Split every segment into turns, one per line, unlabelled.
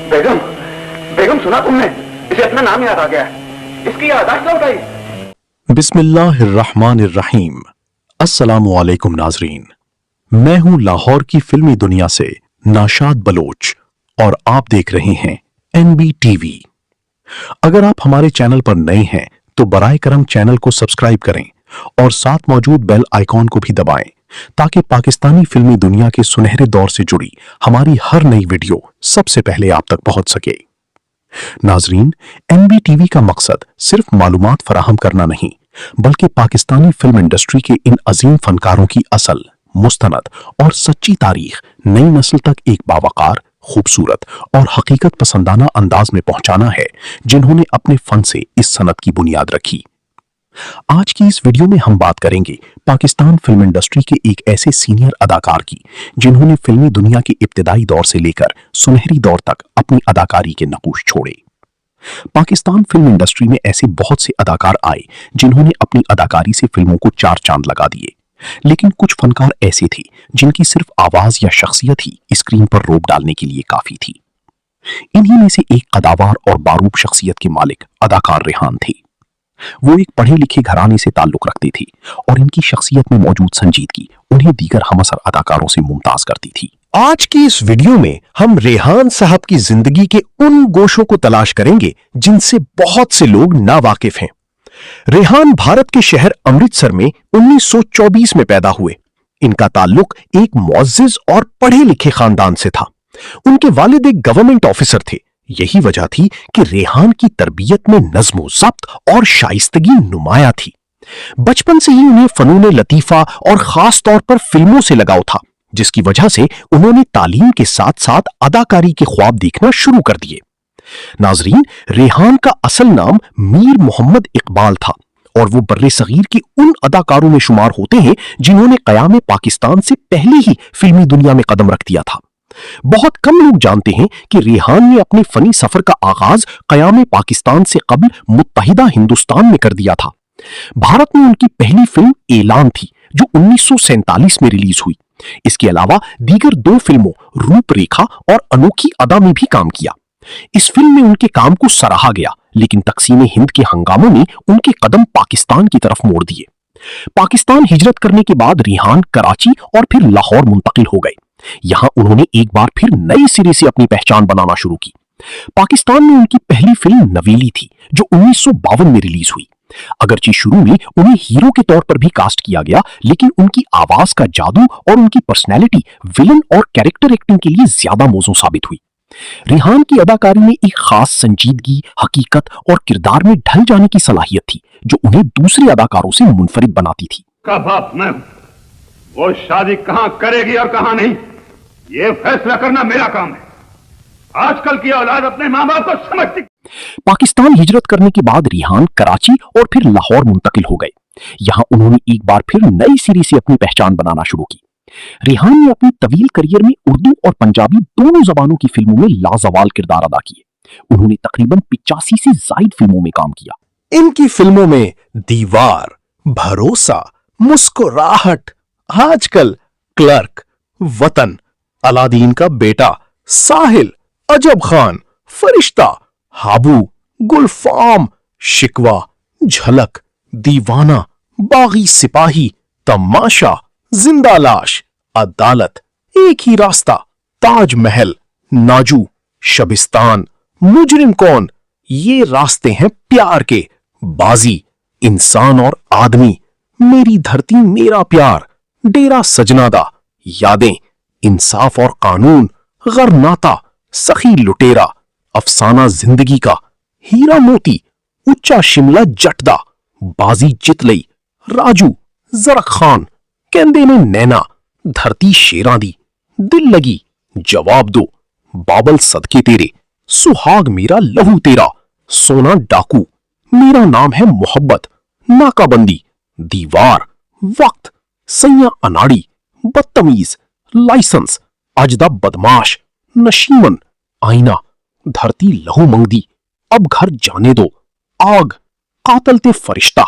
बेगम, बेगम सुना तुमने? इसे अपना नाम याद आ गया है। इसकी याददाश्त लौट आई।
बिस्मिल्लाहिर्रहमानिर्रहीम। अस्सलामु अलैकुम नाजरीन, मैं हूं लाहौर की फिल्मी दुनिया से नाशाद बलोच और आप देख रहे हैं NBTV। अगर आप हमारे चैनल पर नए हैं तो बराए करम चैनल को सब्सक्राइब करें और साथ मौजूद बेल आइकॉन को भी दबाएं ताकि पाकिस्तानी फिल्मी दुनिया के सुनहरे दौर से जुड़ी हमारी हर नई वीडियो सबसे पहले आप तक पहुंच सके। नाजरीन, NBTV का मकसद सिर्फ मालूमात फराहम करना नहीं बल्कि पाकिस्तानी फिल्म इंडस्ट्री के इन अजीम फनकारों की असल, मुस्तनद और सच्ची तारीख नई नस्ल तक एक बावकार, खूबसूरत और हकीकत पसंदाना अंदाज में पहुंचाना है जिन्होंने अपने फन से इस सनत की बुनियाद रखी। आज की इस वीडियो में हम बात करेंगे पाकिस्तान फिल्म इंडस्ट्री के एक ऐसे सीनियर अदाकार की जिन्होंने फिल्मी दुनिया के इब्तिदाई दौर से लेकर सुनहरी दौर तक अपनी अदाकारी के नकूश छोड़े। पाकिस्तान फिल्म इंडस्ट्री में ऐसे बहुत से अदाकार आए जिन्होंने अपनी अदाकारी से फिल्मों को चार चांद लगा दिए, लेकिन कुछ फनकार ऐसे थे जिनकी सिर्फ आवाज या शख्सियत ही स्क्रीन पर रोब डालने के लिए काफी थी। इन्हीं में से एक कदावर और बारूद शख्सियत के मालिक अदाकार रेहान थे। वो एक पढ़े लिखे घराने से ताल्लुक रखते थे और इनकी शख्सियत में मौजूद संजीदगी उन्हें दीगर हमअसर अदाकारों से मुमताज करती थी।
आज की इस वीडियो में हम रेहान साहब की जिंदगी के उन गोशों को तलाश करेंगे जिनसे बहुत से लोग नावाकिफ हैं। रेहान भारत के शहर अमृतसर में 1924 में पैदा हुए। इनका ताल्लुक एक मुअज्जिज और पढ़े लिखे खानदान से था। उनके वालिद एक गवर्नमेंट ऑफिसर थे। यही वजह थी कि रेहान की तरबियत में नज़्म ज़ब्त और शाइस्तगी नुमाया थी। बचपन से ही उन्हें फनून लतीफा और खास तौर पर फिल्मों से लगाव था, जिसकी वजह से उन्होंने तालीम के साथ साथ अदाकारी के ख्वाब देखना शुरू कर दिए। नाजरीन, रेहान का असल नाम मीर मोहम्मद इकबाल था और वो बर्रे सगीर के उन अदाकारों में शुमार होते हैं जिन्होंने क़याम पाकिस्तान से पहले ही फिल्मी दुनिया में कदम रख दिया था। बहुत कम लोग जानते हैं कि रेहान ने अपने फनी सफर का आगाज क़याम पाकिस्तान से कबल मुत्तहिदा हिंदुस्तान में कर दिया था। भारत में उनकी पहली फिल्म ऐलान थी जो 1947 में रिलीज हुई। इसके अलावा दीगर दो फिल्मों रूपरेखा और अनोखी अदा में भी काम किया। इस फिल्म में उनके काम को सराहा गया, लेकिन तकसीम हिंद के हंगामों ने उनके कदम पाकिस्तान की तरफ मोड़ दिए। पाकिस्तान हिजरत करने के बाद रेहान कराची और फिर लाहौर मुंतकिल हो गए। यहां उन्होंने एक बार फिर नए सिरे से अपनी पहचान बनाना शुरू की। पाकिस्तान में उनकी पहली फिल्म नवेली थी जो 1952 में रिलीज हुई। अगरचे शुरू में उन्हें हीरो के तौर पर भी कास्ट किया गया, लेकिन उनकी आवाज का जादू और उनकी पर्सनैलिटी विलन और कैरेक्टर एक्टिंग के लिए ज्यादा मौजू साबित हुई। रेहान की अदाकारी में एक खास संजीदगी, हकीकत और किरदार में ढल जाने की सलाहियत थी जो उन्हें दूसरे अदाकारों से मुनफरिद बनाती थी।
का बाप मैं हूं, वो शादी कहां करेगी और कहां नहीं, ये फैसला करना मेरा काम है। आजकल की औलाद अपने मां बाप को समझती।
पाकिस्तान हिजरत करने के बाद रेहान कराची और फिर लाहौर मुंतकिल हो गए। यहां उन्होंने एक बार फिर नई सिरे से अपनी पहचान बनाना शुरू की। रेहान ने अपनी तवील करियर में उर्दू और पंजाबी दोनों जबानों की फिल्मों में लाजवाल किरदार अदा किए। उन्होंने तकरीबन 85 से जायद फिल्मों में काम किया।
इनकी फिल्मों में दीवार, भरोसा, मुस्कुराहट, आजकल, क्लर्क, वतन, अलादीन का बेटा, साहिल, अजब खान, फरिश्ता, हाबू, गुलफाम, शिकवा, झलक, दीवाना, बागी सिपाही, तमाशा, जिंदा लाश, अदालत, एक ही रास्ता, ताजमहल, नाजू, शबिस्तान, मुजरिम कौन, ये रास्ते हैं प्यार के, बाजी, इंसान और आदमी, मेरी धरती मेरा प्यार, डेरा सजनादा, यादें, इंसाफ और कानून, गरनाता, सखी लुटेरा, अफसाना जिंदगी का, हीरा मोती, उच्चा शिमला जटदा, बाजी चितलई, राजू, जरक खान, कहंदे ने नैना, धरती शेरां दी, दिल लगी, जवाब दो, बाबल सदके तेरे, सुहाग मेरा लहू तेरा, सोना डाकू, मेरा नाम है मोहब्बत, नाकाबंदी, दीवार, वक्त, सैया अनाड़ी, बदतमीज, लाइसेंस, अजदा बदमाश, नशीमन, आईना, धरती लहू मंगदी, अब घर जाने दो, आग, कातल ते फरिश्ता,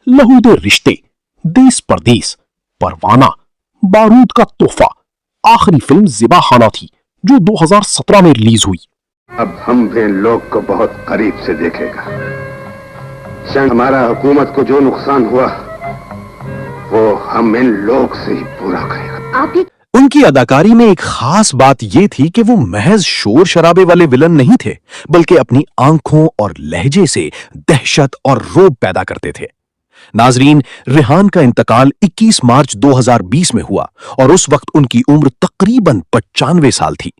लहू दे रिश्ते, देश परदेस, परवाना, बारूद का तोहफा, आखिरी फिल्म ज़िबा खाना थी जो 2017 में रिलीज हुई।
اب ہم بھی ان لوگ کو بہت قریب سے دیکھے گا. ہمارا حکومت کو جو نقصان ہوا وہ ہم ان لوگ سے ہی پورا کرے گا.
ان کی اداکاری میں ایک خاص بات یہ تھی کہ وہ محض شور شرابے والے ولن نہیں تھے بلکہ اپنی آنکھوں اور لہجے سے دہشت اور رعب پیدا کرتے تھے. ناظرین، ریحان کا انتقال 21 مارچ 2020 میں ہوا اور اس وقت ان کی عمر تقریباً 95 سال تھی.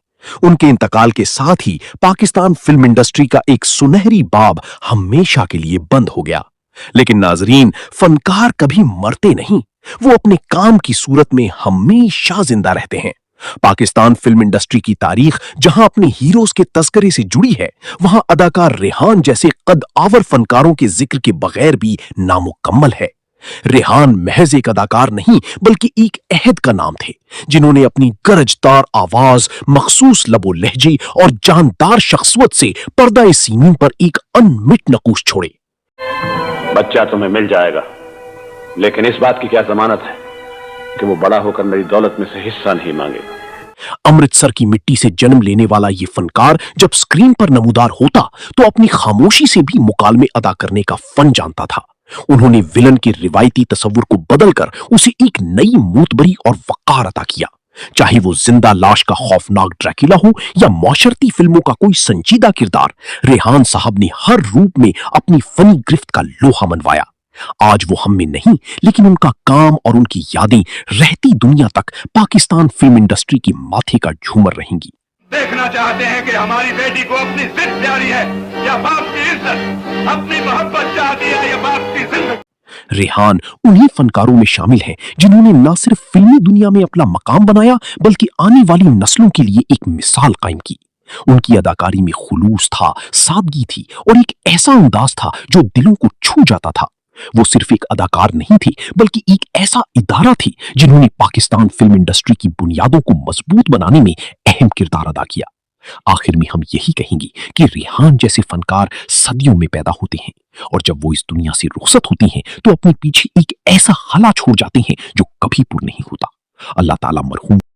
ان کے انتقال کے ساتھ ہی پاکستان فلم انڈسٹری کا ایک سنہری باب ہمیشہ کے لیے بند ہو گیا. لیکن ناظرین، فنکار کبھی مرتے نہیں، وہ اپنے کام کی صورت میں ہمیشہ زندہ رہتے ہیں. پاکستان فلم انڈسٹری کی تاریخ جہاں اپنے ہیروز کے تذکرے سے جڑی ہے، وہاں اداکار ریحان جیسے قد آور فنکاروں کے ذکر کے بغیر بھی نامکمل ہے. ریحان محض ایک اداکار نہیں بلکہ ایک عہد کا نام تھے، جنہوں نے اپنی گرجدار آواز، مخصوص لب و لہجے اور جاندار شخصیت سے پردہ سیمین پر ایک انمٹ نقوش چھوڑے.
بچہ تمہیں مل جائے گا، لیکن اس بات کی کیا ضمانت ہے کہ وہ بڑا ہو کر میری دولت میں سے حصہ نہیں مانگے گا.
امرتسر کی مٹی سے جنم لینے والا یہ فنکار جب سکرین پر نمودار ہوتا تو اپنی خاموشی سے بھی مکالمے ادا کرنے کا فن جانتا تھا. انہوں نے ولن کے روایتی تصور کو بدل کر اسے ایک نئی موتبری اور وقار عطا کیا. چاہے وہ زندہ لاش کا خوفناک ڈریکولا ہو یا معاشرتی فلموں کا کوئی سنجیدہ کردار، ریحان صاحب نے ہر روپ میں اپنی فنی گرفت کا لوہا منوایا. آج وہ ہم میں نہیں، لیکن ان کا کام اور ان کی یادیں رہتی دنیا تک پاکستان فلم انڈسٹری کی ماتھے کا جھومر رہیں گی.
دیکھنا چاہتے ہیں کہ ہماری بیٹی کو اپنی ضد پیاری ہے یا باپ کی عزت، اپنی محبت چاہتی ہے یا باپ کی زندگی.
ریحان انہی فنکاروں میں شامل ہیں جنہوں نے نہ صرف فلمی دنیا میں اپنا مقام بنایا بلکہ آنے والی نسلوں کے لیے ایک مثال قائم کی. ان کی اداکاری میں خلوص تھا، سادگی تھی اور ایک ایسا انداز تھا جو دلوں کو چھو جاتا تھا. وہ صرف ایک اداکار نہیں تھے بلکہ ایک ایسا ادارہ تھی جنہوں نے پاکستان فلم انڈسٹری کی بنیادوں کو مضبوط بنانے میں اہم کردار ادا کیا. آخر میں ہم یہی کہیں گے کہ ریحان جیسے فنکار صدیوں میں پیدا ہوتے ہیں اور جب وہ اس دنیا سے رخصت ہوتی ہیں تو اپنے پیچھے ایک ایسا خلا چھوڑ جاتے ہیں جو کبھی پور نہیں ہوتا. اللہ تعالیٰ مرحوم